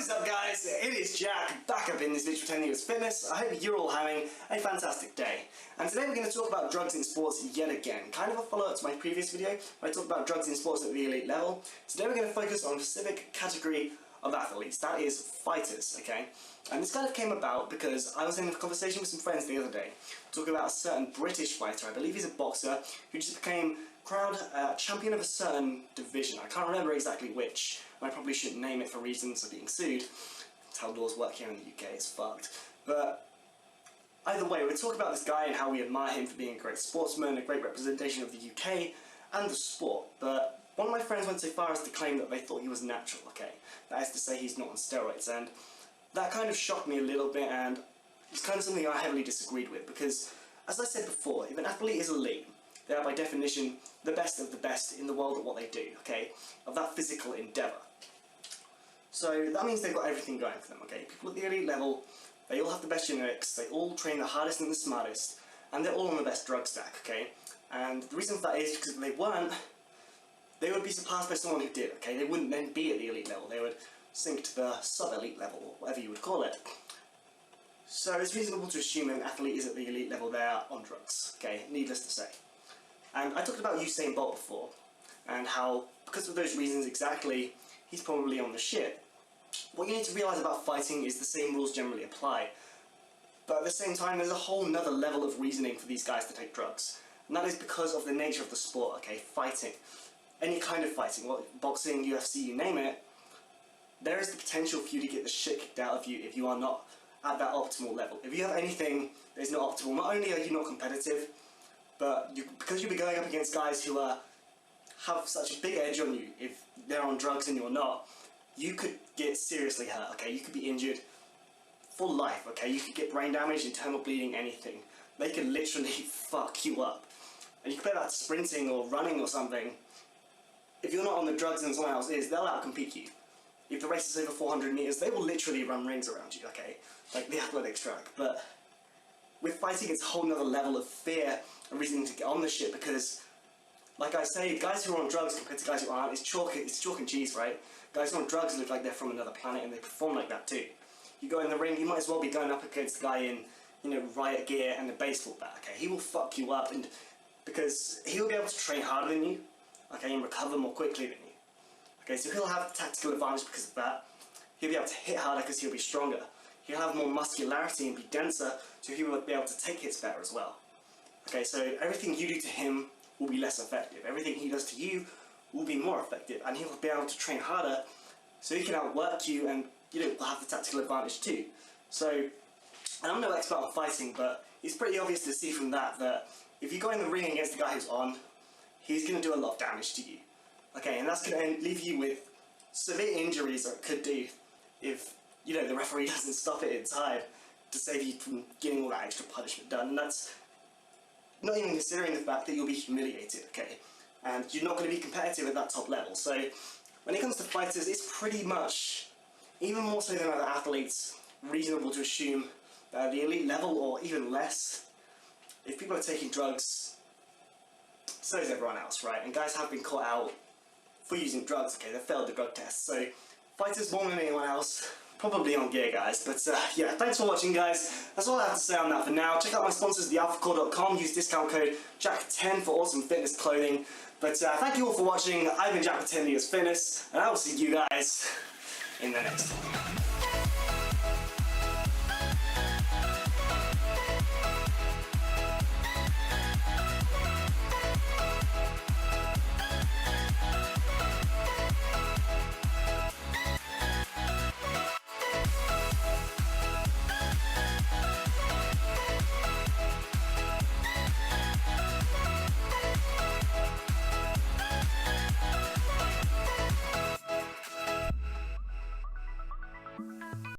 What is up, guys? It is Jack, back up in this video pretending it's fitness. I hope you're all having a fantastic day. And today we're going to talk about drugs in sports yet again. Kind of a follow-up to my previous video where I talked about drugs in sports at the elite level. Today we're going to focus on a specific category of athletes, that is fighters, okay? And this kind of came about because I was in a conversation with some friends the other day, talking about a certain British fighter, I believe he's a boxer, who just became crowned champion of a certain division. I can't remember exactly which, and I probably shouldn't name it for reasons of being sued. That's how laws work here in the UK, it's fucked. But either way, we're talking about this guy and how we admire him for being a great sportsman, a great representation of the UK and the sport. But one of my friends went so far as to claim that they thought he was natural, okay? That is to say he's not on steroids, and that kind of shocked me a little bit, and it's kind of something I heavily disagreed with, because, as I said before, if an athlete is elite, they are by definition the best of the best in the world at what they do, okay? Of that physical endeavour. So that means they've got everything going for them, okay? People at the elite level, they all have the best genetics, they all train the hardest and the smartest, and they're all on the best drug stack, okay? And the reason for that is because if they weren't, they would be surpassed by someone who did, okay? They wouldn't then be at the elite level, they would sink to the sub-elite level, or whatever you would call it. So it's reasonable to assume an athlete is at the elite level, they are on drugs, okay? Needless to say. And I talked about Usain Bolt before, and how, because of those reasons exactly, he's probably on the shit. What you need to realise about fighting is the same rules generally apply, but at the same time there's a whole nother level of reasoning for these guys to take drugs. And that is because of the nature of the sport, okay? Fighting. Any kind of fighting, boxing, UFC, you name it, there is the potential for you to get the shit kicked out of you if you are not at that optimal level. If you have anything that is not optimal, not only are you not competitive, but because you'll be going up against guys who have such a big edge on you, if they're on drugs and you're not, you could get seriously hurt, okay? You could be injured for life, okay? You could get brain damage, internal bleeding, anything. They could literally fuck you up. And you compare that to sprinting or running or something. If you're not on the drugs and someone else is, they'll outcompete you. If the race is over 400 meters, they will literally run rings around you, okay? Like the athletics track. But with fighting, it's a whole nother level of fear and reasoning to get on the shit, because, like I say, guys who are on drugs compared to guys who aren't, it's chalk and cheese, right? Guys who are on drugs look like they're from another planet, and they perform like that too. You go in the ring, you might as well be going up against a guy in, riot gear and a baseball bat, okay? He will fuck you up, and because he'll be able to train harder than you, okay, and recover more quickly than you. Okay, so he'll have tactical advantage because of that. He'll be able to hit harder because he'll be stronger. He'll have more muscularity and be denser, so he will be able to take hits better as well. Okay, so everything you do to him will be less effective. Everything he does to you will be more effective, and he'll be able to train harder, so he can outwork you, and will have the tactical advantage too. So, and I'm no expert on fighting, but it's pretty obvious to see from that if you go in the ring against the guy who's on, he's going to do a lot of damage to you. Okay, and that's going to leave you with severe injuries, or it could do, if, the referee doesn't stop it in time to save you from getting all that extra punishment done. And that's not even considering the fact that you'll be humiliated, okay? And you're not going to be competitive at that top level. So when it comes to fighters, it's pretty much, even more so than other athletes, reasonable to assume that at the elite level, or even less, if people are taking drugs, so is everyone else, right? And guys have been caught out for using drugs, okay? They failed the drug test. So fighters more than anyone else, probably on gear, guys. But yeah, thanks for watching, guys. That's all I have to say on that for now. Check out my sponsors, thealphacore.com. Use discount code JACK10 for awesome fitness clothing. But thank you all for watching. I've been Jack pretending as fitness, and I will see you guys in the next one.